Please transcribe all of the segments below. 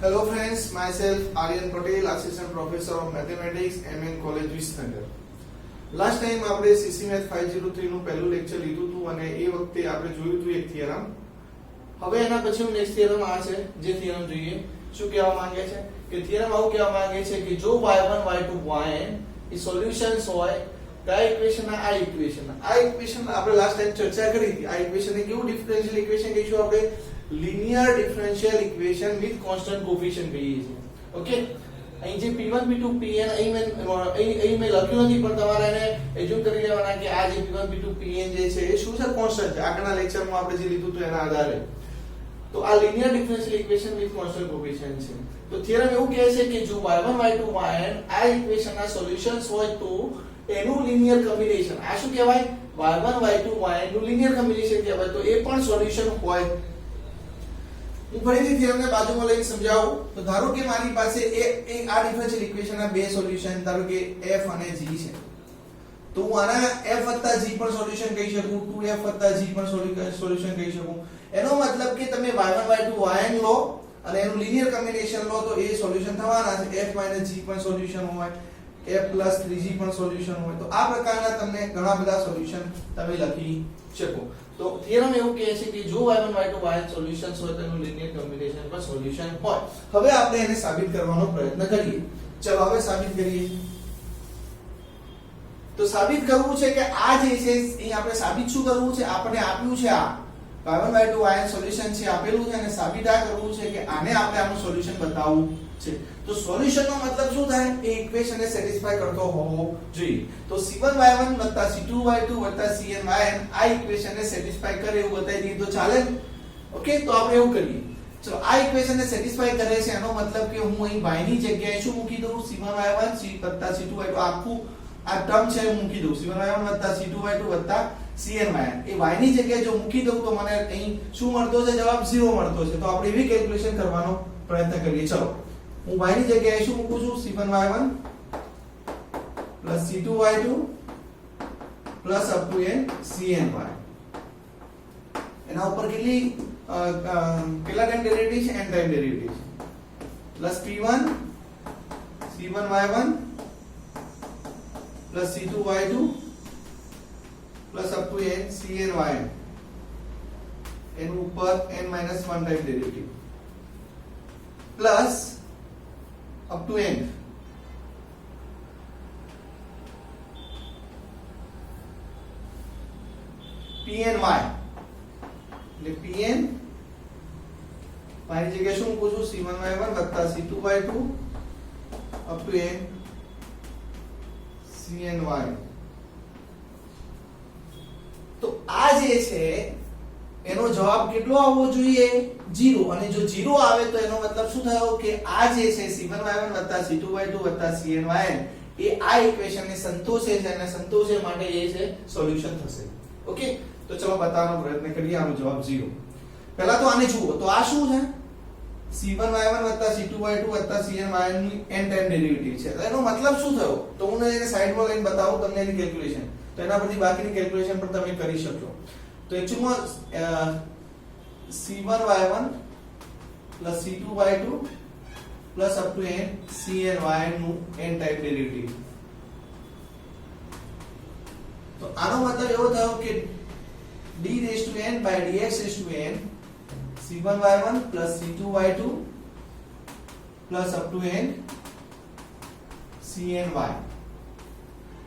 Hello friends, myself Aryan Patel, Assistant Professor of Mathematics, MN College Visnagar. Last time આપણે CC math 503 નું પહેલું lecture લીધું હતું અને એ વખતે આપણે જોયું હતું એક થિયરમ. હવે એના પછીનું નેક્સ્ટ થિયરમ આ છે. જે થિયરમ જોઈએ શું કહેવા માંગે છે કે થિયરમ આવું કહેવા માંગે છે કે જો y1 y2 yn એ સોલ્યુશન્સ હોય કયા ઇક્વેશનના આ ઇક્વેશન આપણે લાસ્ટ ટાઈમ ચર્ચા કરી હતી. આ ઇક્વેશનને કેવું ડિફરન્શિયલ ઇક્વેશન કહીશું આપણે? Linear differential equation with constant coefficient કહીએ છીએ. ઓકે, અહીં જે p1 p2 pn અહીં મેં લખ્યું નથી પણ તમારે એને એઝ્યુમ કરી લેવાના કે આ જે p1 p2 pn જે છે એ શું છે? કોન્સ્ટન્ટ છે. આગળના લેક્ચરમાં આપણે જે લીધું હતું એના આધારે. તો આ linear differential equation with constant coefficient છે. તો થિયરમ એવું કહે છે કે જો y1 y2 yn આ ઇક્વેશનના સોલ્યુશન્સ હોય તો એનું લિનિયર કોમ્બિનેશન આ શું કહેવાય? y1 y2 yn નું લિનિયર કોમ્બિનેશન કહેવાય. તો એ પણ સોલ્યુશન હોય. હું ફરીથી થિયરમને બાજુમાં લઈને સમજાવું. તો ધારો કે મારી પાસે એક આ ડિફરન્શિયલ ઇક્વેશનના બે સોલ્યુશન ધારો કે f અને g છે. તો હું આના f + g પણ સોલ્યુશન કહી શકું, 2f + g પણ સોલ્યુશન કહી શકું. એનો મતલબ કે તમે y1 y2 yn લો અને એનું લિનિયર કોમ્બિનેશન લો તો એ સોલ્યુશન થવાના છે. f - g પણ સોલ્યુશન હોય, f + 3g પણ સોલ્યુશન હોય. તો આ પ્રકારના તમને ઘણા બધા સોલ્યુશન તમે લખી શકો. તો થિયરમ એવું કહે છે કે જો y1 y2 yn સોલ્યુશન્સ હોય તેનું લિનિયર કોમ્બિનેશન પણ સોલ્યુશન હોય. હવે આપણે એને સાબિત કરવાનો પ્રયત્ન કરીએ. ચલો હવે સાબિત કરીએ. તો સાબિત કરવું છે કે આ જે છે એ આપણે સાબિત શું કરવું છે? આપણે આપ્યું છે આ y1 y2 yn સોલ્યુશન છે આપેલું છે અને સાબિત આ કરવું છે કે આને આપણે આનું સોલ્યુશન બતાવવું છે. તો સોલ્યુશન નો મતલબ શું થાય? એ ઇક્વેશનને સેટિસ્ફાય કરતો હોવો જોઈએ. તો c1y1 + c2y2 + cnyn આ ઇક્વેશનને સેટિસ્ફાય કરે એવું બતાવી દઈએ તો ચાલે. ઓકે, તો આપણે એવું કરીએ. ચલો આ ઇક્વેશનને સેટિસ્ફાય કરે છે એનો મતલબ કે હું અહીં y ની જગ્યાએ શું મૂકી દઉં? c1y1 + c2y2 આખું આ ટર્મ છે હું મૂકી દઉં. c1y1 + c2y2 + cnyn એ y ની જગ્યાએ જો મૂકી દઉં તો મને અહીં શું મળતો છે? જવાબ 0 મળતો છે. તો આપણે એવી કેલ્ક્યુલેશન કરવાનો પ્રયત્ન કરીએ. ચલો હું y ની જગ્યાએ શું મૂકું છું? c1y1 + c2y2 + up to n cny. એના ઉપર કેટલા ટાઈમ ડેરિવેટિવ છે? n ટાઈમ ડેરિવેટિવ છે. Plus p1 c1y1 + c2y2 + up to n cny. એનું ઉપર n - 1 time derivative plus up to n pny એટલે pn મારી જગ્યાએ શું મૂકું છું? c1y1 + c2y2 up to n cny. તો આ જે છે એનો જવાબ કેટલો આવવો જોઈએ? 0. અને જો 0 આવે તો એનો મતલબ શું થયો કે આ જે છે c1y1 + c2y2 + cnyn એ આ ઇક્વેશનને સંતોષે છે અને સંતોષે માટે એ છે સોલ્યુશન થશે. ઓકે, તો ચલો બતાવવાનો પ્રયત્ન કરીએ. આનો જવાબ 0. પહેલા તો આને જુઓ. તો આ શું છે? c1y1 + c2y2 + cnyn નું n ટાઈમ ડેરિવેટિવ છે. એનો મતલબ શું થયો? તો હું એને સાઈડમાં લઈને બતાવું તમને એની કેલ્ક્યુલેશન. તો એના પરથી બાકીની કેલ્ક્યુલેશન પણ તમે કરી શકો. તો actually c1y1 + c2y2 + up to n cny નું n ટાઈપ ડેરિવેટિવ. તો આનો મતલબ એવો થયો કે d⁻n/dx⁻n c1y1 + c2y2 + up to n cny.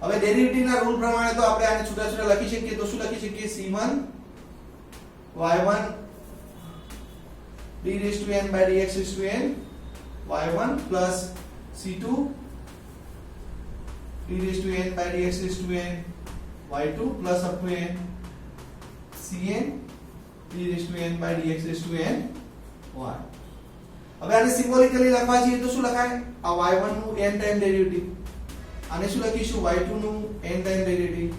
હવે ડેરિવેટિવના રૂલ પ્રમાણે તો આપણે આને છૂટા છૂટા લખી શકીએ. તો શું લખી શકીએ? c1y1 d⁻n/dx⁻n y1 + c2 d⁻n/dx⁻n y2 + up to n cn d⁻n/dx⁻n y. હવે આને સિમ્બોલિકલી લખવા જઈએ તો શું લખાય? આ y1 નું n ટાઈમ ડેરિવેટિવ, આને શું લખીશું? y2 નું n time derivative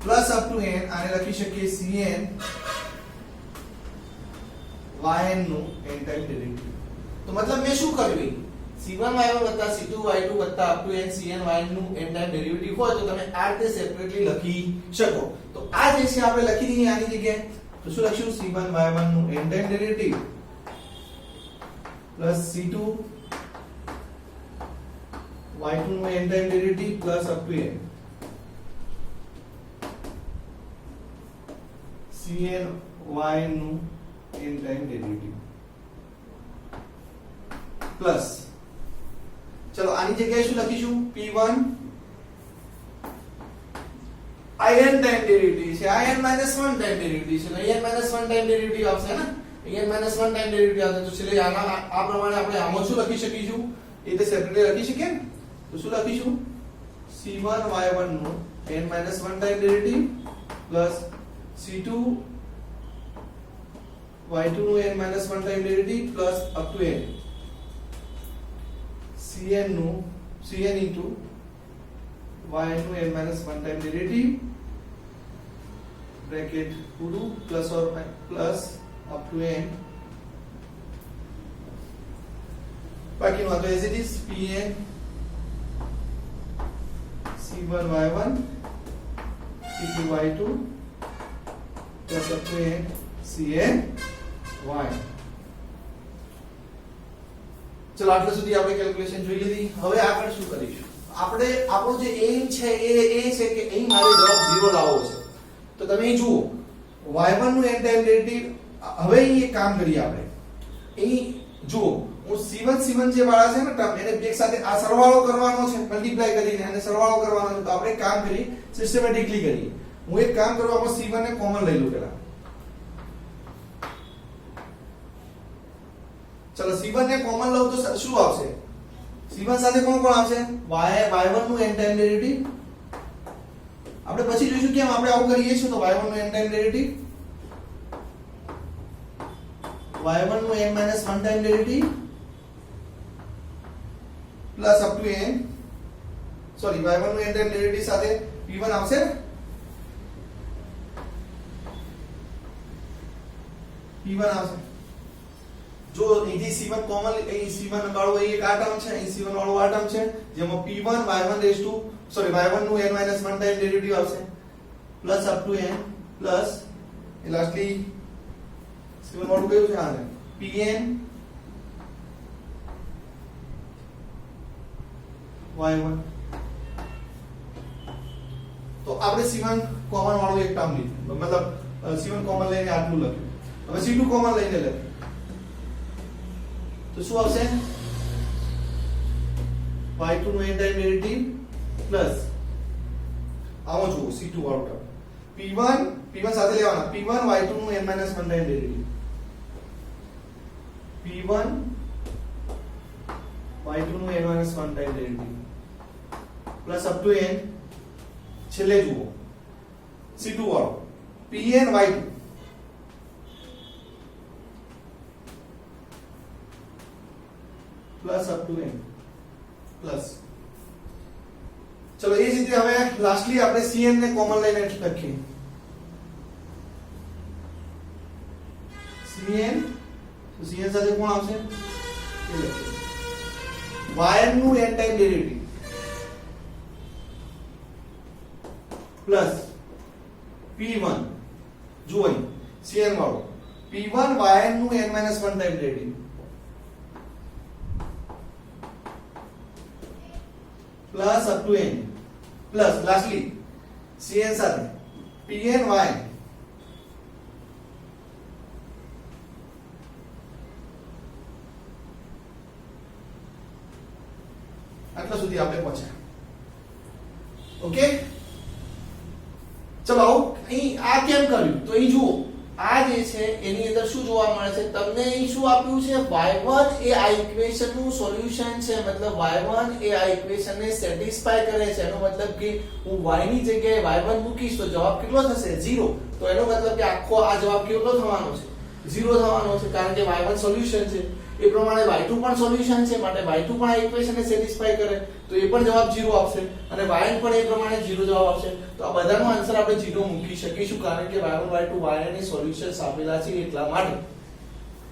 plus up to n આને લખી શકીએ cn yn નું n ટાઈમ ડેરિવેટિવ. તો મતલબ મેં શું કર્યું? c1y1 + c2y2 + up to n cn yn નું n ટાઈમ ડેરિવેટિવ હોય તો તમે આ રીતે સેપરેટલી લખી શકો. તો આ જે છે આપણે લખી દઈએ આની જગ્યાએ. તો શું લખશું c1 y1 નું n time derivative plus c2 y2 નું n time derivative plus up to n cn y નું n ટાઈમ ડેરિવેટિવ પ્લસ ચલો આની જગ્યાએ શું લખીશું p1 in ટાઈમ ડેરિવેટિવ છે in - 1 ટાઈમ ડેરિવેટિવ છે in - 1 ટાઈમ ડેરિવેટિવ આવશે ને in - 1 ટાઈમ ડેરિવેટિવ આવશે તો છેલ્લે આના આ પ્રમાણે આપણે આમાં શું લખી શકીશું એ તો સેપરેટલી લખી શકીએ ને તો શું લખીશું c1 y1 નું n - 1 time derivative plus c2 y2 નું n - 1 time derivative plus up to n cn નું cn into y નું n - 1 time derivative bracket pudu plus or plus up to n બાકીનું આ તો as it is pn c1 y1 c2 y2 plus up to n cn y ચલો આટલા સુધી આપણે calculation જોઈ લીધી હવે આગળ શું કરીશું આપણે આપણો જે એમ છે એ છે કે અહીં મારે જવાબ 0 લાવવો છે તો તમે અહીં જુઓ y1 નું n ટાઈમ ડેરિવેટિવ હવે અહીં એક કામ કરીએ આપણે અહીં જુઓ હું c1 જે વાળા છે ને ટર્મ એને બે સાથે આ સરવાળો કરવાનો છે મલ્ટીપ્લાય કરીને અને સરવાળો કરવાનો છે તો આપણે એક કામ કરીએ સિસ્ટમેટિકલી કરીએ હું એક કામ કરું આપણે c1 ને કોમન લઈ લઉં પહેલા ચલો c1 ને કોમન લઉં તો શું આવશે c1 સાથે કોણ કોણ આવશે y1 નું n ટાઈમ ડેરિવેટિવ આપણે પછી જોઈશું કેમ આપણે આવું કરીએ છીએ તો y1 નું n ટાઈમ ડેરિવેટિવ y1 નું n - 1 time derivative plus up to n sorry y1 નું n ટાઈમ ડેરિવેટિવ સાથે p1 આવશે ને p1 આવશે જો અહીંથી c1 કોમન અહીં c1 વાળો એક આ ટર્મ છે અહીં c1 વાળો આ ટર્મ છે જેમાં p1 y1 rays two sorry y1 નું n - 1 ટાઈમ ડેરિવેટિવ આવશે plus up to n plus A lastly c1 વાળું કયું છે આ છે pn y1 તો આપણે c1 કોમન વાળું એક ટર્મ લીધું મતલબ c1 કોમન લઈને આટલું લખ્યું હવે c2 કોમન લઈને લખ્યું તો શું આવશે y2 નું n ટાઈમ ડેરિવેટિવ પ્લસ આવો જુઓ c2 વાળો ટર્મ p1 સાથે લેવાના p1 y2 નું n - 1 time derivative p1 y2 નું n - 1 time derivative plus up to n છેલ્લે જુઓ c2 વાળો pn y2 plus up to n plus ચલો એ જ રીતે હવે લાસ્ટલી આપણે cn ને કોમન લઈને લખીએ cn તો cn સાથે કોણ આવશે એ લખીએ yn નું n time derivative plus p1 જુઓ અહીં cn વાળો p1 yn નું n - 1 time derivative plus up to n plus lastly cn સાથે pn y આટલા સુધી આપણે પહોંચ્યા ઓકે ચલો અહીં આ કેમ કર્યું તો અહીં જુઓ આ જે છે એની અંદર શું જોવા મળે છે તમને અહીં શું આપ્યું છે y1 એ આ ઇક્વેશન નું સોલ્યુશન છે મતલબ y1 એ આ ઇક્વેશન ને સેટિસ્ફાય કરે છે એનો મતલબ કે હું y ની જગ્યાએ y1 મૂકીશ તો જવાબ કેટલો થશે 0 તો એનો મતલબ કે આખો આ જવાબ કેટલો થવાનો છે 0 થવાનો છે કારણ કે y1 સોલ્યુશન છે એ પ્રમાણે y2 પણ સોલ્યુશન છે માટે y2 પણ આ ઇક્વેશન ને સેટિસ્ફાય કરે તો એ પણ જવાબ 0 આવશે અને yn પણ એ પ્રમાણે 0 જવાબ આવશે તો આ બધાનો આન્સર આપણે 0 મૂકી શકીશું કારણ કે y1 y2 yn ની સોલ્યુશન્સ આપેલા છે એટલા માટે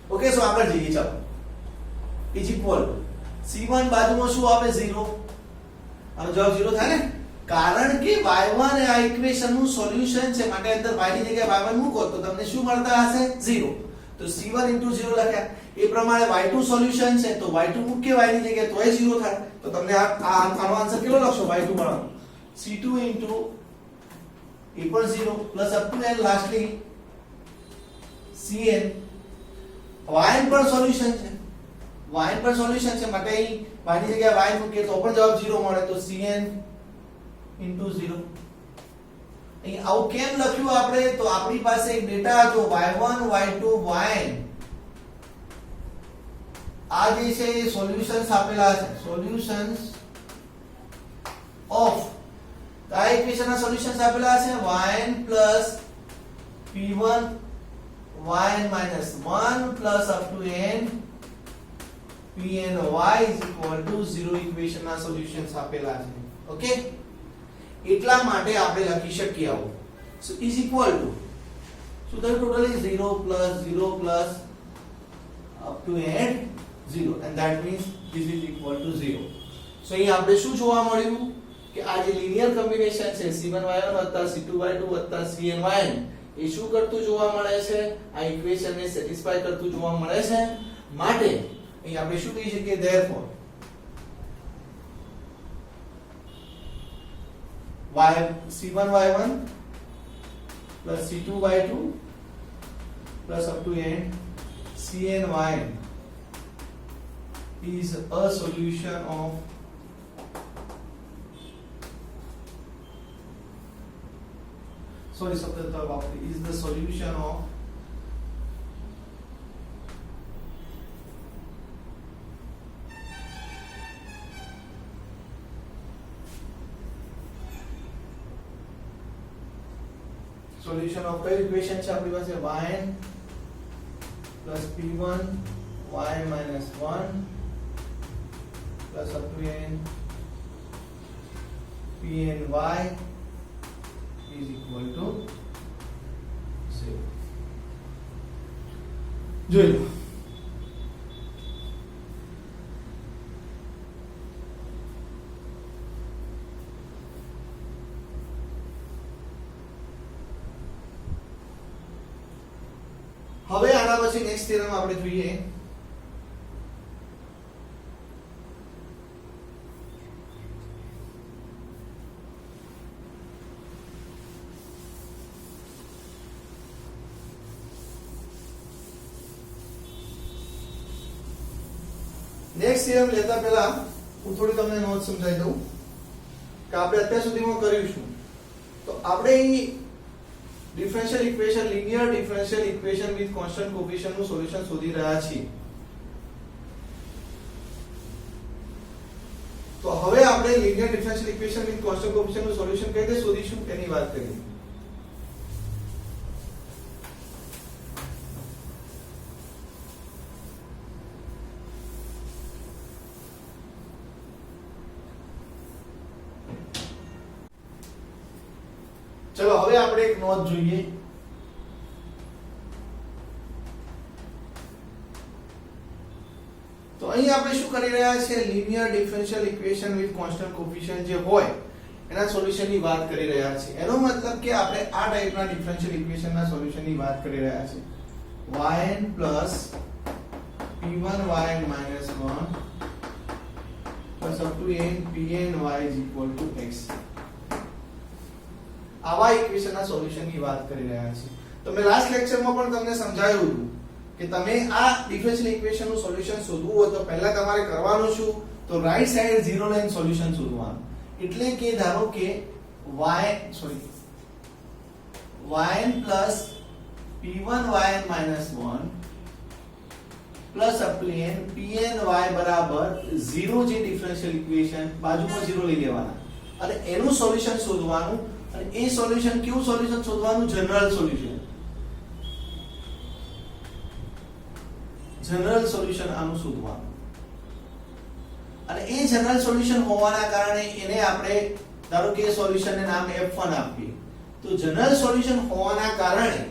ઓકે સો આગળ જઈએ ચાલો ઇઝ ઇક્વલ c1 બાજુમાં શું આવે 0 આનો જવાબ 0 થાય ને કારણ કે y1 એ આ ઇક્વેશન નું સોલ્યુશન છે માટે અંદર y ની જગ્યાએ y1 મૂકો તો તમને શું મળતા હશે 0 તો c1 * 0 લખ્યા એ પ્રમાણે y2 સોલ્યુશન છે તો y2 મૂકીએ y ની જગ્યાએ તોય 0 થાય તો તમને આનો આન્સર કેટલો લખશો y2 મળવાનો c2 * એ પણ 0 plus up to n lastly cn yn પણ સોલ્યુશન છે yn પણ સોલ્યુશન છે માટે અહીં y ની જગ્યાએ y મૂકીએ તો પણ જવાબ 0 મળે તો cn * 0 અહીં આવું કેમ લખ્યું આપણે તો આપણી પાસે એક ડેટા હતો y1 y2 yn આ જે છે એ સોલ્યુશન્સ આપેલા છે સોલ્યુશન્સ ઓફ આ ઇક્વેશન ના સોલ્યુશન્સ આપેલા છે yn p1 yn -1 up to n pny = 0 equation ના સોલ્યુશન્સ આપેલા છે ઓકે એટલા માટે આપણે લખી શકીએ આવું સો is equal to so the total is 0 up to n 0 and that means this is equal to 0 so અહીં આપણે શું જોવા મળ્યું કે આ જે લિનિયર કોમ્બિનેશન છે c1y1 c2y2 cnyn એ શું કરતું જોવા મળે છે આ ઇક્વેશન ને સેટિસ્ફાય કરતું જોવા મળે છે માટે અહીં આપણે શું કહી શકીએ therefore c1y1 c2y2 up to n cnyn is a solution of is the solution of કઈ ઇક્વેશન છે આપણી પાસે yn p1 y -1 up to n pny is equal to 0 જોઈ લો હવે આના પછી નેક્સ્ટ થિયરમ આપણે જોઈએ નેક્સ્ટ થિયરમ લેતા પહેલા હું થોડી તમને નોટ સમજાવી દઉં કે આપણે અત્યાર સુધીમાં કર્યું શું તો આપણે differential equation linear differential equation with constant coefficient નું સોલ્યુશન શોધી રહ્યા છીએ તો હવે આપણે linear differential equation with constant coefficient નું સોલ્યુશન કઈ રીતે શોધીશું તેની વાત કરીએ ચલો હવે આપણે એક નોંધ જોઈએ તો અહીં આપણે શું કરી રહ્યા છે linear differential equation with constant coefficient જે હોય એના સોલ્યુશન ની વાત કરી રહ્યા છે એનો મતલબ કે આપણે આ ટાઈપના ડિફરન્શિયલ ઇક્વેશન ના સોલ્યુશન ની વાત કરી રહ્યા છે yn p1 y -1 up to n pny is equal to x આવા ઇક્વેશન ના સોલ્યુશન ની વાત કરી રહ્યા છે તો મેં લાસ્ટ લેક્ચરમાં પણ તમને સમજાવ્યું હતું કે તમે આ ડિફરન્શિયલ ઇક્વેશન નું સોલ્યુશન શોધવું હોય તો પહેલા તમારે કરવાનું શું તો રાઈટ સાઈડ 0 લાઈન સોલ્યુશન શોધવાનું એટલે કે ધારો કે yn p1 y -1 up to n pny બરાબર 0 જે ડિફરન્શિયલ ઇક્વેશન બાજુમાં 0 લઈ લેવાના અને એનું સોલ્યુશન શોધવાનું અને એ સોલ્યુશન કેવું સોલ્યુશન શોધવાનું જનરલ સોલ્યુશન આનું શોધવાનું અને એ જનરલ સોલ્યુશન હોવાના કારણે એને આપણે ધારો કે સોલ્યુશનને નામ f1 આપીએ તો જનરલ સોલ્યુશન હોવાના કારણે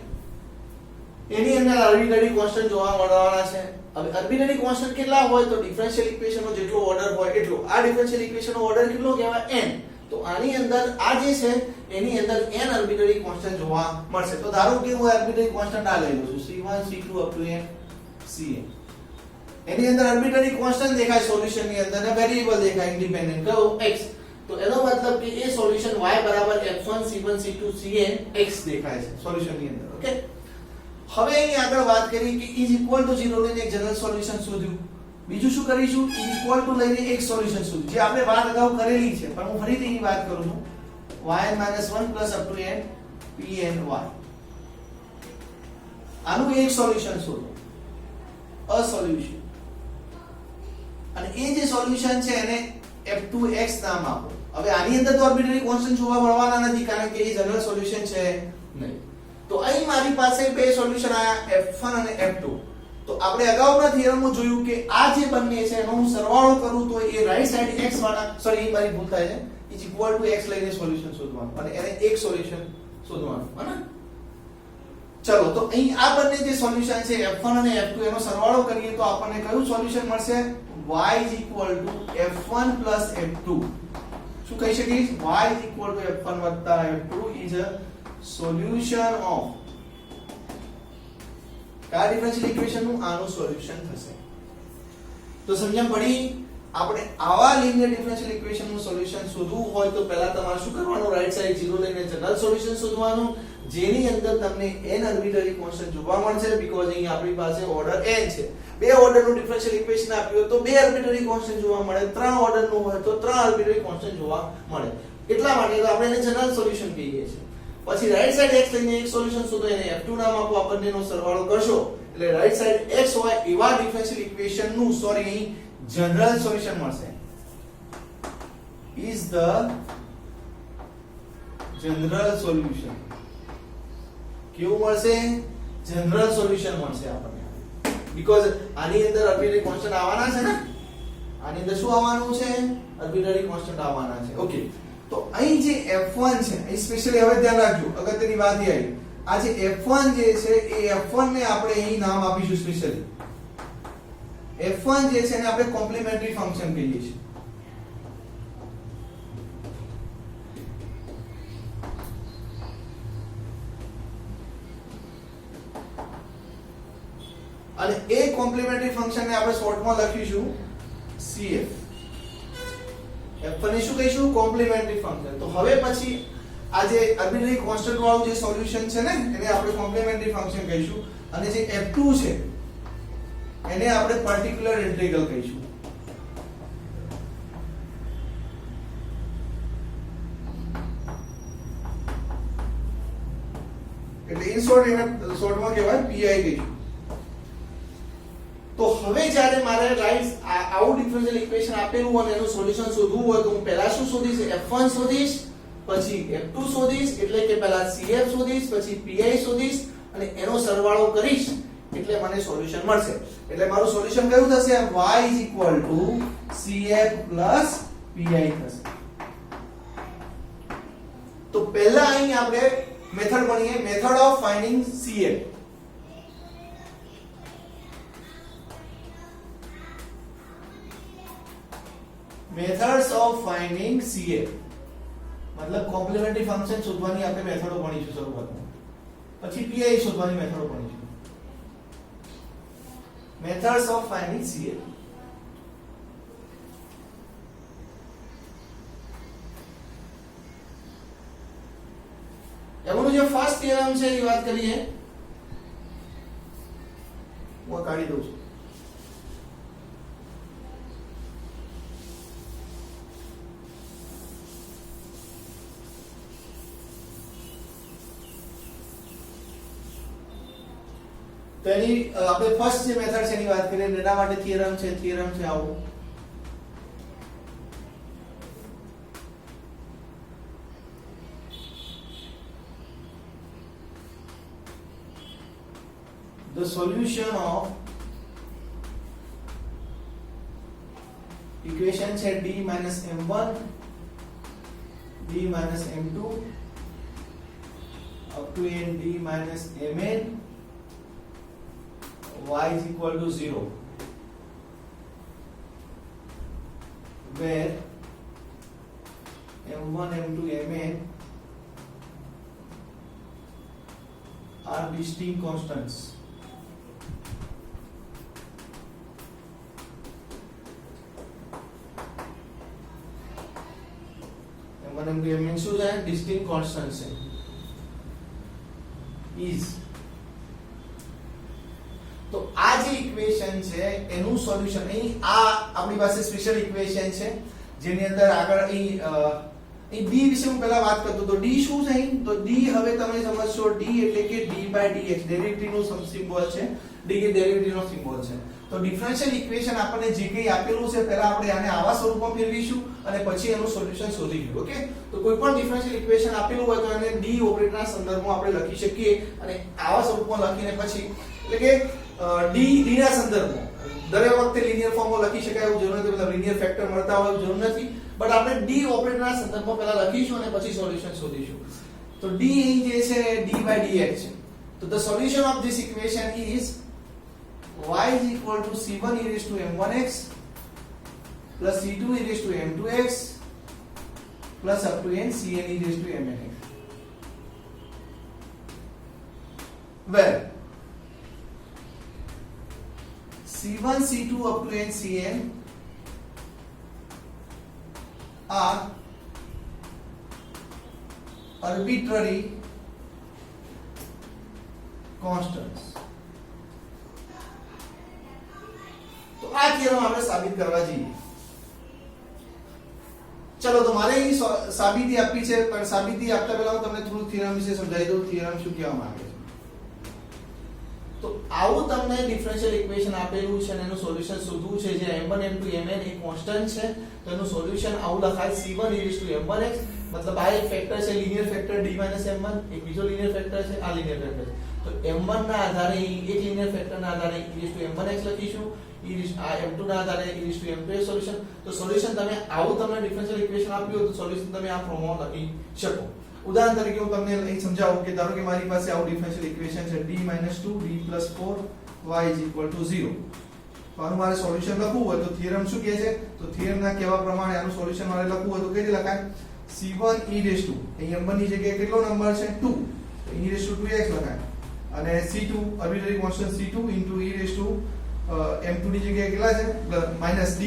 એની અંદર આર્બિટ્રરી કોન્સ્ટન્ટ જોવા મળવાના છે હવે આર્બિટ્રરી કોન્સ્ટન્ટ કેટલા હોય તો ડિફરન્શિયલ ઇક્વેશનનો જેટલો ઓર્ડર હોય એટલો આ ડિફરન્શિયલ ઇક્વેશનનો ઓર્ડર કેટલો કહેવાય n તો આની અંદર આ જે છે એની અંદર n આર્બિટરી કોન્સ્ટન્ટ જોવા મળશે. તો ધારો કે હું આર્બિટરી કોન્સ્ટન્ટ આ લઈ લઉં છું c1 c2 up to n cn. એની અંદર આર્બિટરી કોન્સ્ટન્ટ દેખાય સોલ્યુશન ની અંદર અને વેરીએબલ દેખાય ઇન્ડિપેન્ડન્ટ કયો x. તો એનો મતલબ કે એ સોલ્યુશન y બરાબર f1 c1 c2 cn x દેખાય છે સોલ્યુશન ની અંદર. ઓકે, હવે અહીં આગળ વાત કરી કે ઇઝ ઇક્વલ ટુ 0 લઈને એક જનરલ સોલ્યુશન શોધ્યું. બીજું શું કરીશું, ઇઝ ઇક્વલ ટુ લઈને એક સોલ્યુશન શોધ્યું, જે આપણે વાત અગાઉ કરેલી છે પણ હું ફરીથી અહીં વાત કરું છું. yn - 1 up to n pny. આનું એક સોલ્યુશન શોધો, અ સોલ્યુશન, અને એ જે સોલ્યુશન છે એને f2x નામ આપો. હવે આની અંદર તો આર્બિટરી કોન્સ્ટન્ટ જોવા મળવાના નથી કારણ કે એ જનરલ સોલ્યુશન છે નહીં. તો અહીં મારી પાસે બે સોલ્યુશન આયા f1 અને f2. તો આપણે અગાઉના થિયરમમાં જોયું કે આ જે બંને છે એનો હું સરવાળો કરું તો એ રાઈટ સાઈડ x વાળા, સોરી એ મારી ભૂલ થાય છે, ઇઝ ઇક્વલ ટુ x લઈને સોલ્યુશન શોધવાનું અને એને એક સોલ્યુશન શોધવાનું, હે. ચલો, તો અહીં આ બંને જે સોલ્યુશન છે f1 અને f2 એનો સરવાળો કરીએ તો આપણને કયું સોલ્યુશન મળશે, y is equal to f1 plus f2. શું કહી શકીશ, y is equal to f1 વત્તા f2 is a solution of આ ડિફરન્શિયલ ઇક્વેશન નું આનું સોલ્યુશન થશે. તો સમજણ પડી. આપણે આવા લિનિયર ડિફરન્શિયલ ઇક્વેશન નું સોલ્યુશન શોધવું હોય તો પહેલા તમારે શું કરવાનું, રાઈટ સાઈડ 0 લઈને જનરલ સોલ્યુશન શોધવાનું જેની અંદર તમને n આર્બિટરી કોન્સ્ટન્ટ જોવા મળશે. બીકોઝ અહીં આપણી પાસે ઓર્ડર n છે. બે ઓર્ડર નું ડિફરન્શિયલ ઇક્વેશન આપ્યું હોય તો બે આર્બિટરી કોન્સ્ટન્ટ જોવા મળે, ત્રણ ઓર્ડર નું હોય તો ત્રણ આર્બિટરી કોન્સ્ટન્ટ જોવા મળે. એટલા માટે તો આપણે એને જનરલ સોલ્યુશન કહીએ છીએ. પછી રાઈટ સાઈડ x લઈને એક સોલ્યુશન શોધો, એને f2 નામ આપો, આ બંનેનો સરવાળો કરશો એટલે રાઈટ સાઈડ x હોય એવા ડિફરન્શિયલ ઇક્વેશન નું સોરી જનરલ સોલ્યુશન મળશે. is the general solution. કેવું મળશે, જનરલ સોલ્યુશન મળશે આપણને. બીકોઝ આની અંદર આર્બિટરી કોન્સ્ટન્ટ આવવાના છે ને, આની અંદર શું આવવાનું છે, આર્બિટરી કોન્સ્ટન્ટ આવવાના છે. ઓકે, તો અહીં જે f1 છે અહીં સ્પેશિયલી હવે ધ્યાન રાખજો, અગત્યની વાત એ આવી, આ જે f1 જે છે એ f1 ને આપણે અહીં નામ આપીશું સ્પેશિયલી. f1 જે છે એને આપણે કોમ્પ્લિમેન્ટરી ફંક્શન કહીએ છીએ. અને એ કોમ્પ્લિમેન્ટરી ફંક્શન ને આપણે શોર્ટમાં લખીશું CF. f1 ને શું કહીશું, કોમ્પ્લિમેન્ટરી ફંક્શન. તો હવે પછી આ જે આર્બિટરી કોન્સ્ટન્ટ વાળું જે સોલ્યુશન છે ને એને આપણે કોમ્પ્લિમેન્ટરી ફંક્શન કહીશું અને જે f2 છે એને આપણે પર્ટિક્યુલર ઇન્ટિગ્રલ કહીશું. એટલે ઇન શોર્ટ એને શોર્ટમાં કહેવાય PI કહીશું. તો હવે જ્યારે મારે રાઈટ આવું ડિફરન્શિયલ ઇક્વેશન આપેલું અને એનું સોલ્યુશન શોધવું હોય તો હું પહેલા શું શોધીશ, f1 શોધીશ, પછી f2 શોધીશ, એટલે કે પહેલા CF શોધીશ, પછી PI શોધીશ અને એનો સરવાળો કરીશ એટલે મને સોલ્યુશન મળશે. એટલે મારું સોલ્યુશન કયું થશે, y is equal to CF plus PI થશે. તો પહેલા અહીં આપણે મેથડ ભણીએ, method of finding CF. Methods of finding CF મતલબ કોમ્પ્લિમેન્ટરી ફંક્શન શોધવાની આપણે મેથડો ભણીશું શરૂઆતમાં, પછી PI શોધવાની મેથડો ભણીશું. Methods of finding CF. એમનું જે ફર્સ્ટ થિયરમ છે એ વાત કરીએ, હું કાઢી દઉં છું. તો એની આપણે ફર્સ્ટ જે મેથડ છે એની વાત કરીએ, એના માટે થિયરમ છે આવું. The solution of equation છે d m1 d m2 up to n d mn y is equal to 0 where m1 m2 mn are distinct constants. m1 m2 mn શું છે? distinct constants છે. is તો આ જે equation છે એનું solution અહીં આ આપણી પાસે સ્પેશિયલ ઇક્વેશન છે જેની અંદર આગળ અહીં d વિશે હું પહેલા વાત કરતો તો d શું છે અહીં? તો d હવે તમે સમજશો d એટલે કે d/dx ડેરિવેટિવ નો સિમ્બોલ છે. d કે ડેરિવેટિવ નો સિમ્બોલ છે. તો ડિફરન્શિયલ ઇક્વેશન આપણને જે કંઈ આપેલું છે પહેલા આપણે આને આવા સ્વરૂપમાં ફેરવીશું અને પછી એનું સોલ્યુશન શોધીશું. ઓકે, તો કોઈ પણ ડિફરન્શિયલ ઇક્વેશન આપેલું હોય તો એને d ઓપરેટરના સંદર્ભમાં આપણે લખી શકીએ અને આવા સ્વરૂપમાં લખીને પછી એટલે કે d ના સંદર્ભમાં દરેક વખતે લિનિયર ફોર્મમાં લખી શકાય એવું જરૂર નથી, મતલબ લિનિયર ફેક્ટર મળતા હોય એવું જરૂર નથી, બટ આપણે d ઓપરેટરના સંદર્ભમાં પહેલા લખીશું અને પછી સોલ્યુશન શોધીશું. તો d અહીં જે છે d/dx છે. તો the solution of this equation is y is equal to c1 e raised to m1x plus c2 e raised to m2x plus up to n cn e raised to mnx, where c1 c2 up to n cn are arbitrary constants. તો આ theorem આપણે સાબિત કરવા જઈએ. ચલો તો મારે અહીં સાબિતી આપી છે, પણ સાબિતી આપતા પહેલા હું તમને થોડું થિયરમ વિશે સમજાવી દઉં. થિયરમ શું કહેવા માંગે છે? તો આવું તમને ડિફરન્શિયલ ઇક્વેશન આપેલું છે અને એનું સોલ્યુશન શોધવું છે જે m1 m2 mn એક કોન્સ્ટન્ટ છે. તો એનું સોલ્યુશન આવું લખાય c1 e raised to m1x, મતલબ આ એક ફેક્ટર છે લિનિયર ફેક્ટર d m1, એક બીજો લિનિયર ફેક્ટર છે આ લિનિયર ફેક્ટર છે. તો m1 ના આધારે એક લિનિયર ફેક્ટર ના આધારે e raised to m1x લખીશું, આ m2 ના આધારે e raised to m2 solution. તો સોલ્યુશન તમે આવું તમને ડિફરન્શિયલ ઇક્વેશન આપ્યું હોય તો સોલ્યુશન તમે આ ફોર્મમાં લખી શકો. ઉદાહરણ તરીકે હું તમને અહીં સમજાવું કે ધારો કે મારી પાસે આવું ડિફરન્શિયલ ઇક્વેશન છે d - 2 d + 4 y = 0. તો આનું મારે સોલ્યુશન લખવું હોય તો થિયરમ શું કહે છે? તો થિયરમના કહેવા પ્રમાણે આનું સોલ્યુશન મારે લખવું હોય તો કઈ રીતે લખાય? c1 e raised to અહીં m1 ની જગ્યાએ કેટલો નંબર છે? 2, તો e raised to 2x લખાય અને c2 arbitrary constant c2 * e raised to m2 ની જગ્યાએ કેટલા છે? -d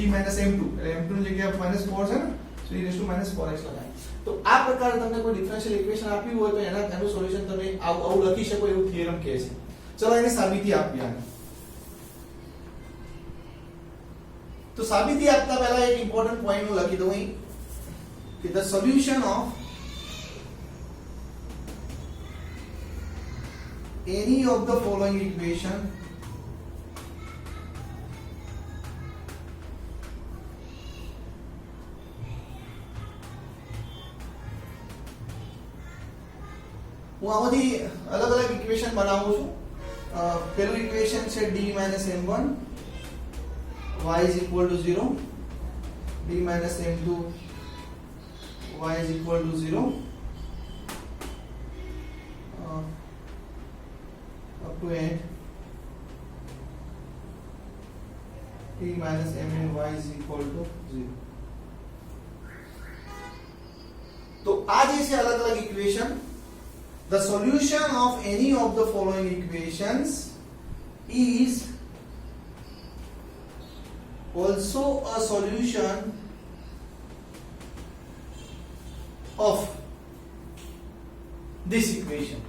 - m2, એટલે m2 ની જગ્યાએ -4 છે ને, so e raised to -4x લખાય. તો આ પ્રકારે તમને કોઈ ડિફરન્શિયલ ઇક્વેશન આપ્યું હોય તો એનું સોલ્યુશન તમે આવું લખી શકો એવું થિયરમ કહે છે. ચલો એની સાબિતી આપીએ આને. તો સાબિતી આપતા પહેલા એક ઇમ્પોર્ટન્ટ પોઈન્ટ હું લખી દઉં અહીં કે the solution of any of the following equation હું આમાંથી અલગ અલગ ઇક્વેશન બનાવું છું. પહેલું ઇક્વેશન છે d - m1 y is equal to 0, d - m2 y is equal to 0, up to end d - mn y is equal to 0. તો આ જે છે અલગ અલગ equation, the solution of any of the following equations is also a solution of this equation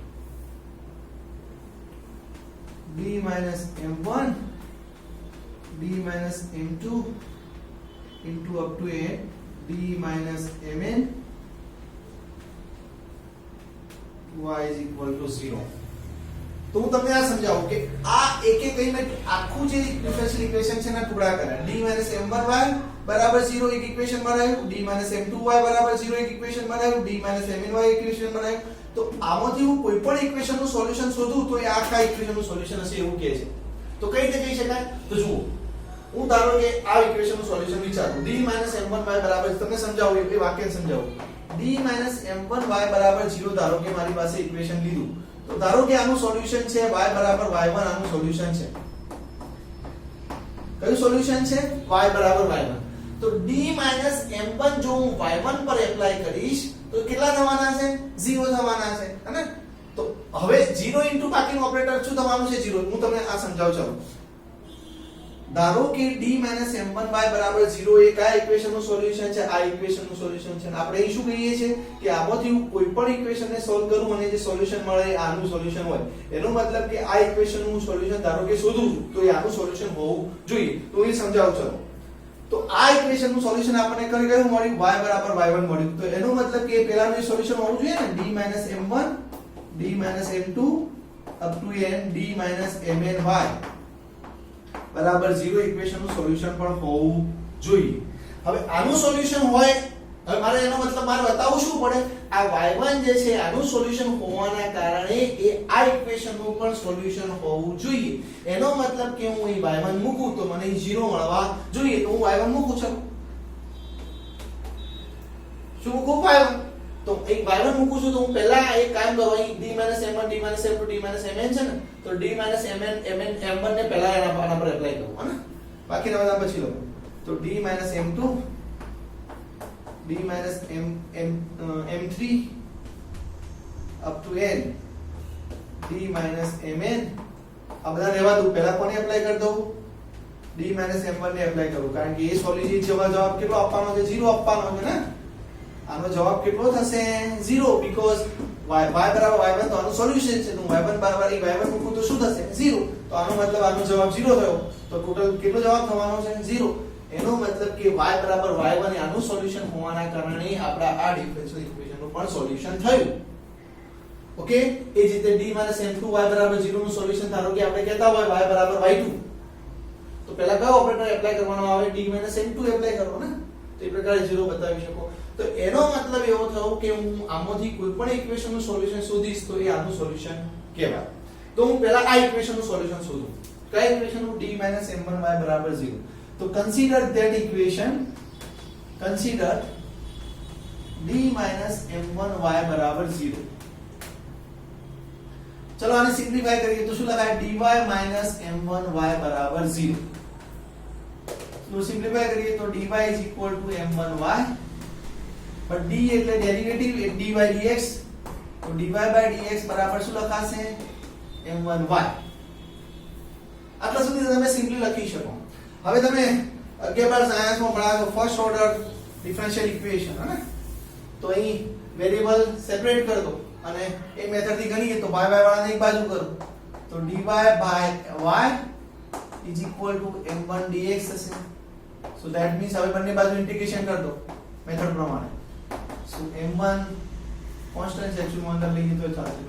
d - m1 d - m2 into up to a d - mn y is equal to 0. તો હું તમને આ સમજાવું કે આ એક એક કહીને આખું જે ડિફરન્શિયલ ઇક્વેશન છે ના ટુકડા કર્યા. d - m1y બરાબર 0 એક ઇક્વેશન બનાવ્યું, d - m2y બરાબર 0 એક ઇક્વેશન બનાવ્યું, d - mny ઇક્વેશન બનાવ્યું. તો આમાંથી હું કોઈ પણ ઇક્વેશન નું સોલ્યુશન શોધું તો એ આખા ઇક્વેશન નું સોલ્યુશન હશે એવું કહે છે. તો કઈ રીતે કહી શકાય? તો જુઓ, હું ધારો કે આ ઇક્વેશન નું સોલ્યુશન વિચારું d - m1y બરાબર, તમને સમજાવું એ વાક્ય સમજાવું, d - m1y બરાબર 0 ધારો કે મારી પાસે ઇક્વેશન લીધું. તો ધારો કે આનું સોલ્યુશન છે y બરાબર y1, આનું સોલ્યુશન છે. કયું સોલ્યુશન છે? y બરાબર y1. તો d m1 જો હું y1 પર એપ્લાય કરીશ તો કેટલા થવાના છે 0 થવાના છે હે ને તો હવે 0 ઇન્ટુ બાકીનું ઓપરેટર શું થવાનું છે 0 હું તમને આ સમજાવું ચાલો ધારો કે d m1y બરાબર 0 એ કયા ઇક્વેશન નું સોલ્યુશન છે આ ઇક્વેશન નું સોલ્યુશન છે આપણે અહીં શું કહીએ છીએ કે આમાંથી હું કોઈ પણ ઇક્વેશન ને સોલ્વ કરું અને જે સોલ્યુશન મળે એ આનું સોલ્યુશન હોય એનો મતલબ કે આ ઇક્વેશન નું સોલ્યુશન ધારો કે શોધું છું તો એ આનું સોલ્યુશન હોવું જોઈએ તો એ સમજાવું ચાલો તો આ ઇક્વેશન નું સોલ્યુશન આપણને કઈ કયું મળ્યું y બરાબર y1 મળ્યું તો એનો મતલબ કે પહેલાનું સોલ્યુશન હોવું જોઈએ ને d m1 d m2 up to n d mny બરાબર 0 ઇક્વેશન નું સોલ્યુશન પણ હોવું જોઈએ હવે આનું સોલ્યુશન હોય હવે મારે એનો મતલબ મારે બતાવવું શું પડે આ y1 જે છે આનું સોલ્યુશન હોવાના કારણે એ આ ઇક્વેશન નું પણ સોલ્યુશન હોવું જોઈએ એનો મતલબ કે હું અહીં y1 મૂકું તો મને 0 મળવા જોઈએ તો હું y1 મૂકું છું શું મૂકું y1 તો એક y1 મૂકું છું તો હું પહેલા એક કામ કરું અહીં d m1 d m2 d mn છે ને તો d m1 ને પહેલા આના પર એપ્લાય કરું હે ને બાકીના બધા પછી લઉં તો d m2 d m3 up to n d mn આ બધા રહેવા દઉં પહેલા કોને એપ્લાય કરી દઉં d m1 ને એપ્લાય કરું કારણ કે એ સોલ્યુશન જવાબ કેટલો આપવાનો છે 0 આપવાનો છે ને આનો જવાબ કેટલો થશે 0 બીકોઝ y બરાબર y1 તો આનું સોલ્યુશન છે તો y1 બરાબર y1 મૂકું તો શું થશે 0 તો આનો મતલબ આનો જવાબ 0 થયો તો ટોટલ કેટલો જવાબ થવાનો છે 0 એનો મતલબ કે y બરાબર y1 એ આનું સોલ્યુશન હોવાના કારણે આપણા આ ડિફરન્શિયલ ઇક્વેશન નું પણ સોલ્યુશન થયું ઓકે એ જ રીતે d m2 y બરાબર 0 નું સોલ્યુશન ધારો કે આપણે કહેતા હોય y બરાબર y2 તો પહેલા કયો ઓપરેટર એપ્લાય કરવાનો આવે d m2 એપ્લાય કરો ને તો એ પ્રકારે 0 બતાવી શકો તો એનો મતલબ એવો થયો કે હું આમાંથી કોઈ પણ ઇક્વેશન નું સોલ્યુશન શોધીશ તો એ આનું સોલ્યુશન કહેવાય તો હું પહેલા આ ઇક્વેશન નું સોલ્યુશન શોધું કયા ઇક્વેશન નું d m1y બરાબર 0 તો consider that equation consider d m1y બરાબર 0 ચલો આને સિમ્પ્લિફાય કરીએ તો શું લખાય dy m1y બરાબર 0 તો સિમ્પ્લિફાય કરીએ તો dy is equal to m1y but d એટલે ડેરિવેટિવ dy dx તો dy by dx બરાબર શું લખાશે m1y આટલા સુધી તમે સિમ્પલી લખી શકો હવે તમે 11 સાયન્સ માં ભણાવો ફર્સ્ટ ઓર્ડર ડિફરન્શિયલ ઇક્વેશન હે તો અહીં વેરીએબલ સેપરેટ કરી દો અને એક મેથડ થી ગણીએ તો y વાળાને એક બાજુ કરો તો dy by y is equal to m1 dx થશે so that means હવે બંને બાજુ ઇન્ટિગ્રેશન કરી દો મેથડ પ્રમાણે so m1 કોન્સ્ટન્ટ છે એકચ્યુઅલી અંદર લઈએ તો ચાલશે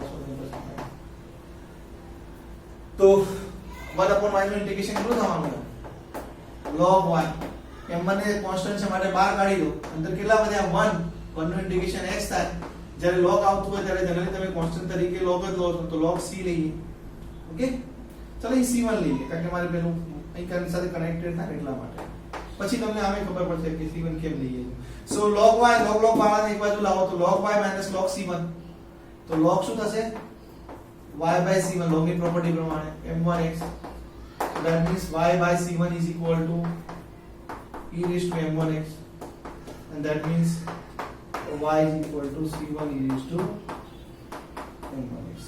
તો 1/y નું ઇન્ટિગ્રેશન કેટલું થવાનું log y m1 ને કોન્સ્ટન્ટ છે માટે બહાર કાઢી દો અંદર કેટલા વધ્યા 1 નું ઇન્ટિગ્રેશન x થાય જ્યારે log આવતું હોય ત્યારે જનરલી તમે કોન્સ્ટન્ટ તરીકે log જ લો છો તો log c લઈએ ઓકે ચલો અહીં c1 લઈએ કારણ કે મારે પેલું અહીં કરંટ સાથે કનેક્ટેડ ના એટલા માટે પછી તમને આમે ખબર પડશે કે c1 કેમ લઈએ સો log y log વાળાને એક બાજુ લાવો તો log y log c1 તો log શું થશે y by c1 log ની પ્રોપર્ટી પ્રમાણે m1x so that means y by c1 is equal to e raised to m1x and that means y is equal to c1 e raised to m1x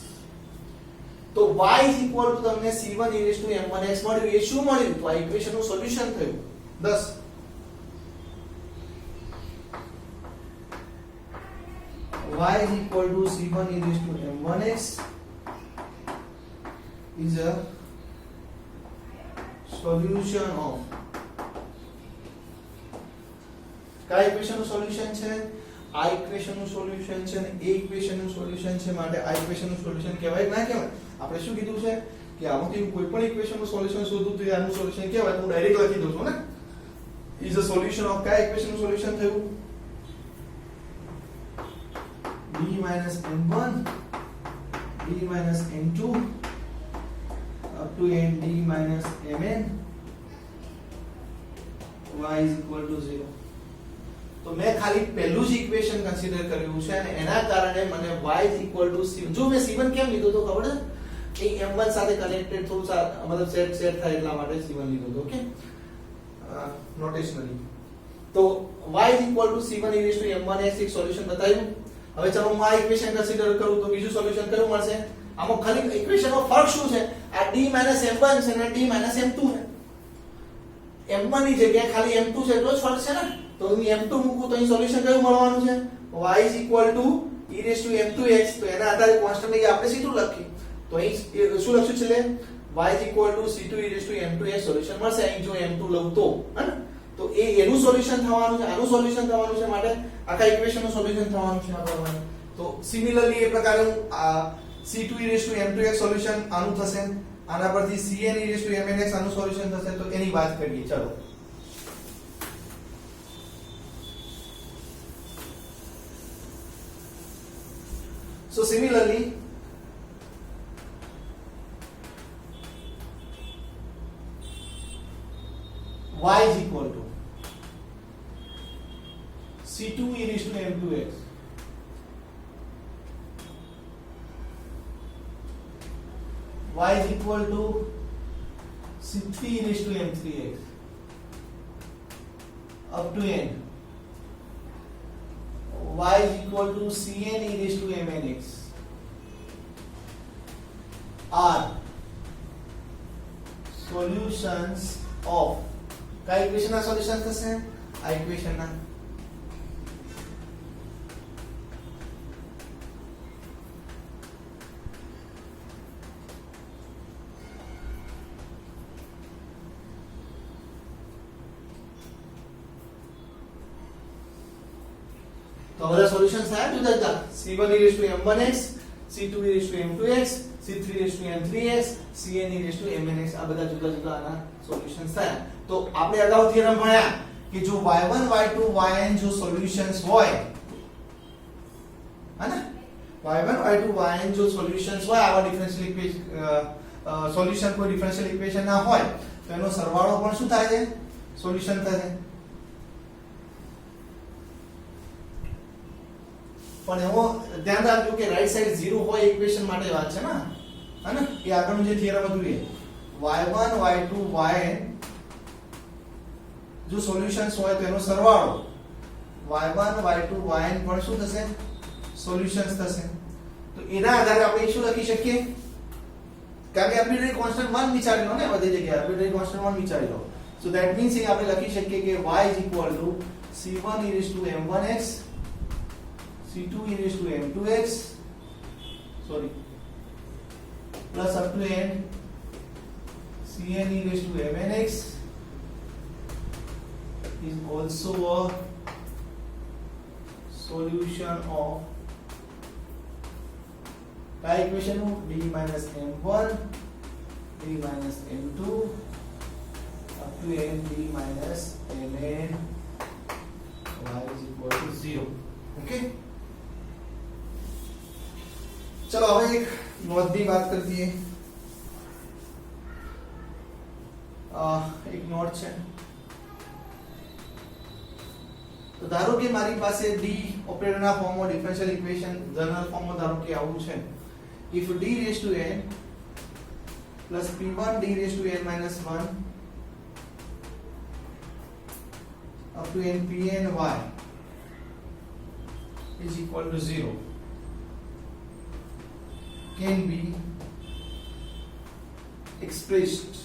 તો y is equal to તમને c1 e raised to m1x મળ્યું એ શું મળ્યું તો આ equation નું solution થયું 10 y is equal to c1 e raised to m1x is a solution of કયા ઇક્વેશન નું સોલ્યુશન છે આ ઇક્વેશન નું સોલ્યુશન છે અને એ ઇક્વેશન નું સોલ્યુશન છે માટે આ ઇક્વેશન નું સોલ્યુશન કહેવાય ના કહેવાય આપણે શું કીધું છે કે આમાંથી કોઈ પણ ઇક્વેશન નું સોલ્યુશન શોધું તો આનું સોલ્યુશન કહેવાય તો હું ડાયરેક્ટ લખી દઉં છું ને is a solution of કયા ઇક્વેશન નું સોલ્યુશન થયું d m1 d m2 up to n d mn y is equal to 0 તો મેં ખાલી પહેલું જ ઇક્વેશન કન્સિડર કર્યું છે અને એના કારણે મને y is equal to c જો મેં c1 કેમ લીધો તો ખબર છે એ m1 સાથે કનેક્ટેડ થોડું મતલબ સેટ થાય એટલા માટે c1 લીધો તો ઓકે નોટેશનલી તો y c1 e⁻m1x એક સોલ્યુશન બતાવ્યું. હવે ચાલો હું આ ઇક્વેશન કન્સિડર કરું તો બીજું સોલ્યુશન કયું મળશે? આમાં ખાલી ઇક્વેશનનો ફરક શું છે? આ d m1 છે અને d m2 છે. m1 ની જગ્યાએ ખાલી m2 છે એટલો જ ફરક છે ને. તો હું m2 મૂકું તો અહીં સોલ્યુશન કયું મળવાનું છે? y e⁻m2x. તો એના આધારે કોન્સ્ટન્ટ લઈ આપણે c2 લખી. તો અહીં શું લખ્યું છે? y c2 e⁻m2x સોલ્યુશન મળશે. અહીં જો m2 લઉં તો હે ને, તો એનું સોલ્યુશન થવાનું છે, આનું સોલ્યુશન થવાનું છે, માટે આખા ઇક્વેશનનું સોલ્યુશન થવાનું છે આપણને. તો સિમિલરલી એ પ્રકારે હું c2 e⁻m2x સોલ્યુશન આનું થશે. આના પરથી cn e⁻mnx આનું સોલ્યુશન થશે. તો એની વાત કરીએ. ચલો so similarly y is equal to c2 e⁻m2x y is equal to c3 e⁻m3x up to n. Y is equal to cn e⁻mnx are solutions of કઈ ઇક્વેશન ના સોલ્યુશન થશે? આ ઇક્વેશન ના. તો બધા સોલ્યુશન્સ થયા જુદા જુદા. c1 e⁻m1x, c2 e⁻m2x, c3 e⁻m3x, cn e⁻mnx આ બધા જુદા જુદા આના સોલ્યુશન્સ થયા. તો આપણે અગાઉ થિયરમ ભણ્યા કે જો y1 y2 yn જો સોલ્યુશન્સ હોય હે ને, y1 y2 yn જો સોલ્યુશન્સ હોય આવા ડિફરન્શિયલ ઇક્વેશન સોલ્યુશન કોઈ ડિફરન્શિયલ ઇક્વેશન ના હોય તો એનો સરવાળો પણ શું થાય છે? સોલ્યુશન થશે. પણ એવો ધ્યાન રાખજો કે રાઈટ સાઈડ 0 હોય ઇક્વેશન માટે વાત છે ને, હે ને? એ આગળનું જે થિયરમ હતું એ y1 y2 yn જો સોલ્યુશન્સ હોય તો એનો સરવાળો y1 y2 yn પણ શું થશે? સોલ્યુશન્સ થશે. તો એના આધારે આપણે શું લખી શકીએ? કારણ કે આર્બિટ્રરી કોન્સ્ટન્ટ 1 વિચારી લો ને, બધી જગ્યાએ આર્બિટ્રરી કોન્સ્ટન્ટ 1 વિચારી લો. સો ધેટ મીન્સ એ આપણે લખી શકીએ કે y is equal to c1 e⁻m1x c2 e⁻m2x sorry plus up to n cn e⁻mnx is also a solution of the equation d minus m1 d minus m2 up to n d minus mn y is equal to 0. okay, चलो હવે એક નોટની વાત કરી દઈએ. એક not છે. તો ધારો કે મારી પાસે d ઓપરેટરના ફોર્મમાં ડિફરન્શિયલ ઇક્વેશન જનરલ ફોર્મમાં ધારો કે આવું છે. if d raised to n plus p1 d raised to n minus 1 up to n pn y is equal to 0 can be expressed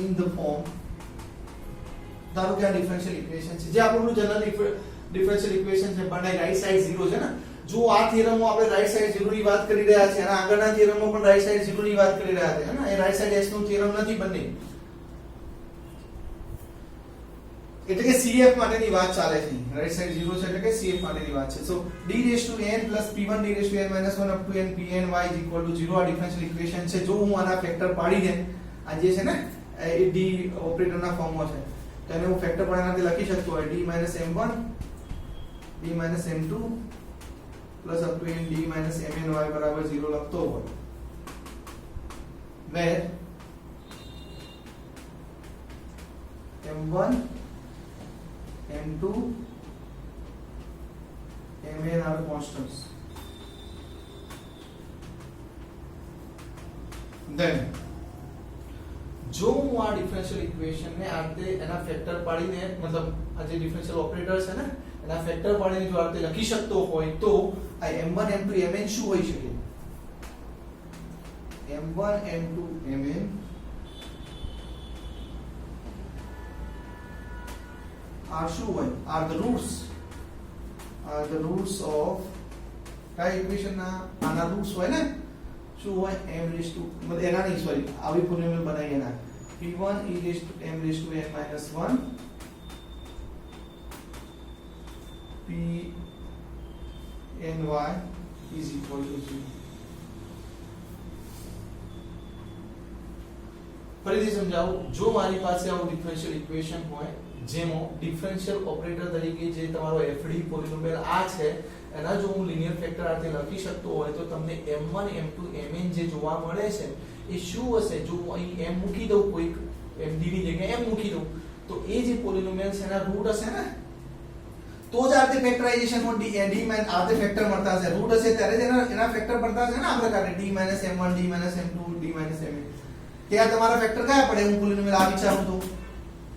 in the form. ધારો કે આ ડિફરન્શિયલ ઇક્વેશન છે જે આપણું જનરલ ડિફરન્શિયલ ઇક્વેશન છે, પણ right side 0 છે ને. જો આ થિયરમમાં આપણે રાઈટ સાઈડ 0 ની વાત કરી રહ્યા છીએ અને આગળના થિયરમમાં પણ રાઈટ સાઈડ 0 ની વાત કરી રહ્યા હતા, હે ને? એ રાઈટ સાઈડ s નું થિયરમ નથી બંને. એટલે કે CF માટેની વાત ચાલે છે. રાઈટ સાઈડ 0 છે એટલે કે CF માટેની વાત છે. સો d raised to n plus p1 d raised to n minus 1 up to n pn y is equal to 0 આ ડિફરન્શિયલ ઇક્વેશન છે. જો હું આના ફેક્ટર પાડીને આ જે છે ને એ d ઓપરેટરના ફોર્મમાં છે તો એને હું ફેક્ટર પાડીને લખી શકતો હોય d minus m1 d minus m2 plus up to n d minus mn y બરાબર 0 લખતો હોય, where m1 m2 mn are constants. Then જો હું આ ડિફરન્શિયલ ઇક્વેશન ને આ રીતે એના ફેક્ટર પાડીને મતલબ આ જે ડિફરન્શિયલ ઓપરેટર છે ને એના ફેક્ટર પાડીને જો આ રીતે લખી શકતો હોય તો આ m1 m2 mn શું હોઈ શકે? m1 m2 mn are શું હોય? are the roots of કઈ ઇક્વેશન ના આના રૂટ્સ હોય ને શું હોય? m raised to મતલબ એના નહીં સોરી આવી પોલિનોમિયલ બનાવીએ ના p1 e raised to m raised to n minus 1 p n y is equal to 0. ફરીથી સમજાવું, જો મારી પાસે આવું ડિફરન્શિયલ ઇક્વેશન હોય જેમાં ડિફરન્શિયલ ઓપરેટર તરીકે જે તમારો fd પોલિનોમિયલ આ છે એના જો હું લિનિયર ફેક્ટર આતે લખી શકતો હોય તો તમને m1 m2 mn જે જોવા મળે છે એ શું હશે? જો અહીં m મૂકી દઉં કોઈક md ની જગ્યાએ m મૂકી દઉં તો એ જે પોલિનોમિયલ છે એના રૂટ હશે ને તો જ આતે ફેક્ટરાઇઝેશન માં d માઈનસ આતે ફેક્ટર મળતા હશે. રૂટ હશે ત્યારે જ એના ફેક્ટર પડતા હશે ને આ પ્રકારે d m1 d m2 d mn ત્યાં તમારા ફેક્ટર કયા પડે? હું પોલિનોમિયલ આ વિચારું તો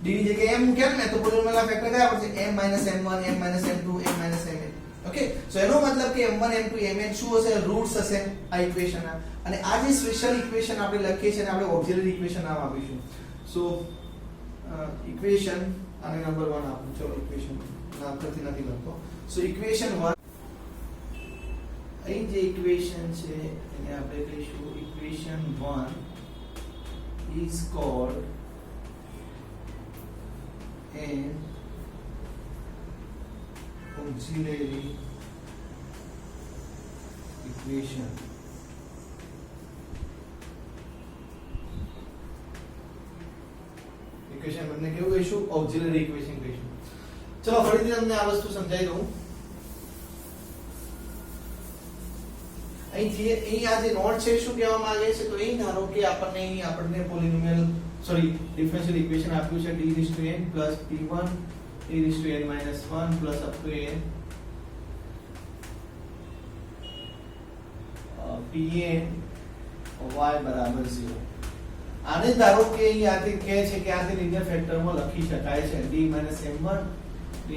d ની જગ્યાએ m મૂક્યા ને તો પોલિનોમિયલ ના ફેક્ટર કયા પડશે? m m1 m m2 m mn. Okay, so એનો મતલબ કે m1 m2 mn શું હશે? રૂટ્સ હશે આ ઇક્વેશન ના. અને આ જે સ્પેશિયલ ઇક્વેશન આપણે લખીએ છીએ આપણે ઓક્સિલરી ઇક્વેશન નામ આપીશું. સો ઇક્વેશન આને નંબર 1 આપું. ચલો ઇક્વેશન નામ પરથી નથી લખતો. સો ઇક્વેશન 1 અહીં જે ઇક્વેશન છે એને આપણે કહીશું equation 1 is called an auxiliary equation. Equation બંને કેવું કહીશું? ઓક્સિલરી ઇક્વેશન કહીશું. ચલો ફરીથી તમને આ વસ્તુ સમજાવી દઉં. અહીં આ જે નોટ છે શું કહેવા માંગે છે? તો અહીં ધારો કે આપણને પોલિનોમિયલ સોરી ડિફરન્શિયલ ઇક્વેશન આપ્યું છે d raised to n plus p1 e raised to n minus 1 plus up to n pn y બરાબર 0. આને ધારો કે અહીં આતે કહે છે કે આતે લિનિયર ફેક્ટરમાં લખી શકાય છે d m1 d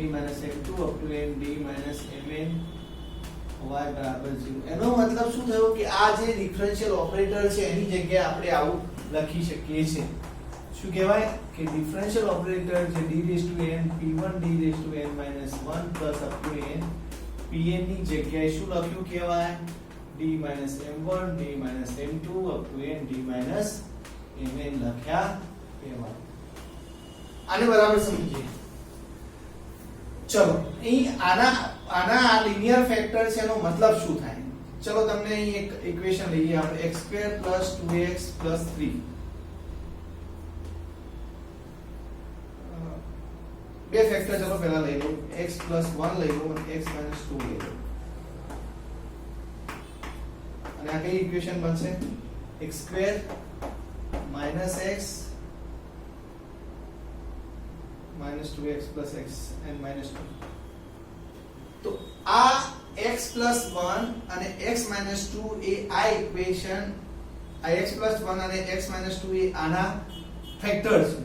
m2 up to n d mn y બરાબર 0. એનો મતલબ શું થયો કે આ જે ડિફરન્શિયલ ઓપરેટર છે એની જગ્યાએ આપણે આવું લખી શકીએ છીએ. શું કહેવાય કે ડિફરન્શિયલ ઓપરેટર જે d raised to n p1 d raised to n minus 1 plus up to n pn ની જગ્યાએ શું લખ્યું કહેવાય? d m1 d m2 up to n d mn લખ્યા કહેવાય. આને બરાબર સમજીએ. ચલો અહીં આના લિનિયર ફેક્ટર છે એનો મતલબ શું થાય? ચલો તમને અહીં એક ઇક્વેશન લઈએ આપણે x2 2x 3. બે ફેક્ટર ચલો પહેલા લઈ લો x 1 લઈ લો અને x 2 લઈ લો. અને આ કઈ ઇક્વેશન બનશે? x2 x -2x + x n -2. તો આ x + 1 અને x - 2 એ આ ઇક્વેશન આ x + 1 અને x - 2 એ આના ફેક્ટર્સ છે.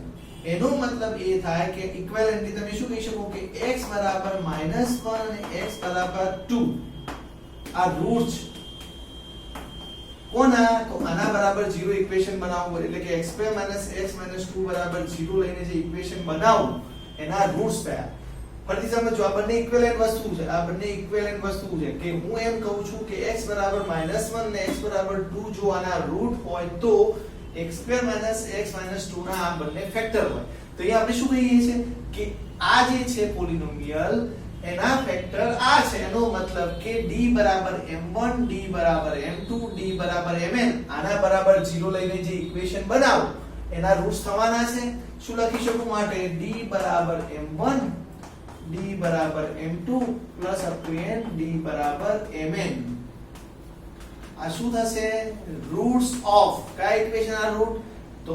એનો મતલબ એ થાય કે ઇક્વિવેલન્ટલી તમે શું કહી શકો કે x = -1 અને x = 2 આ રૂટ્સ કોના? તો આના બરાબર 0 ઇક્વેશન બનાવવું એટલે કે x2 - x - 2 = 0 લઈને જે ઇક્વેશન બનાવું એના રૂટ્સ કયા? ફરીથી સમજો, આ બંને ઇક્વિવેલન્ટ વસ્તુ છે. આ બંને ઇક્વિવેલન્ટ વસ્તુ છે કે હું એમ કહું છું કે x = -1 અને x = 2 જો આના રૂટ હોય તો x2 - x - 2 ના આ બંને ફેક્ટર હોય. તો અહીં આપણે શું કહીએ છીએ કે આ જે છે પોલિનોમિયલ એના ફેક્ટર આ છે. એનો મતલબ કે d m1 d m2 d mn આના બરાબર 0 લઈને જે ઇક્વેશન બનાવો એના રૂટ્સ થવાના છે. શું લખી શકું માટે? d m1 d m2 plus up to n d mn. આ શું થશે? રૂટ્સ ઓફ કયા ઇક્વેશન આ રૂટ? તો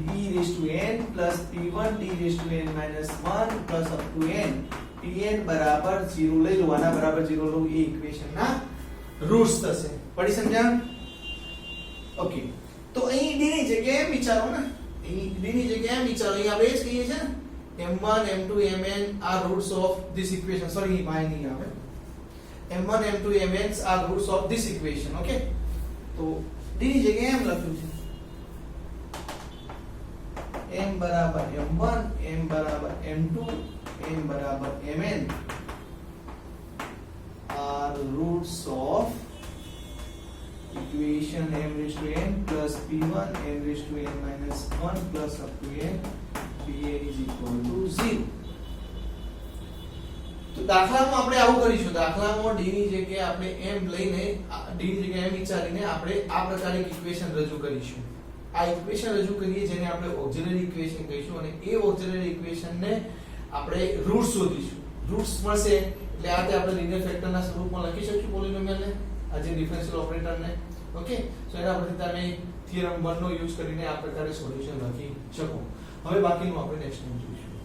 d raised to n plus p1 d raised to n minus 1 plus up to n pn બરાબર 0 લઈ લો. આના બરાબર 0 લો એ ઇક્વેશન ના રૂટ્સ થશે. પડી સમજાણ? ઓકે, તો અહીં d ની જગ્યાએ એમ વિચારો ને, d ની જગ્યાએ m વિચારો, અહીં આપણે એ જ કહીએ છીએ ને m1 m2 mn are roots of this equation. Sorry, y નહીં આવે. m1 m2 mn are roots of this equation. Okay, તો d ની જગ્યાએ m લખ્યું છે. m બરાબર m1, m બરાબર m2, m બરાબર mn are roots of equation m raised to n plus p1 m raised to n minus 1 plus up to n pn is equal to 0. તો દાખલામાં આપણે આવું કરીશું. દાખલામાં d ની જગ્યાએ આપણે m લઈને d ની જગ્યાએ m વિચારીને આપણે આ પ્રકારની ઇક્વેશન રજૂ કરીશું. આ ઇક્વેશન રજૂ કરીએ જેને આપણે ઓક્સિલરી ઇક્વેશન કહીશું અને એ ઓક્સિલરી ઇક્વેશનને આપણે રૂટ્સ શોધીશું. રૂટ્સ મળશે એટલે આ આપણે લિનિયર ફેક્ટરના સ્વરૂપમાં લખી શકીશું પોલિનોમિયલને, આ જે ડિફરન્શિયલ ઓપરેટરને. ઓકે, સો એના પરથી તમે થિયરમ 1 નો યુઝ કરીને આ પ્રકારે સોલ્યુશન લખી શકો. હવે બાકીનું આપણે નેક્સ્ટ ટાઈમ જોઈશું.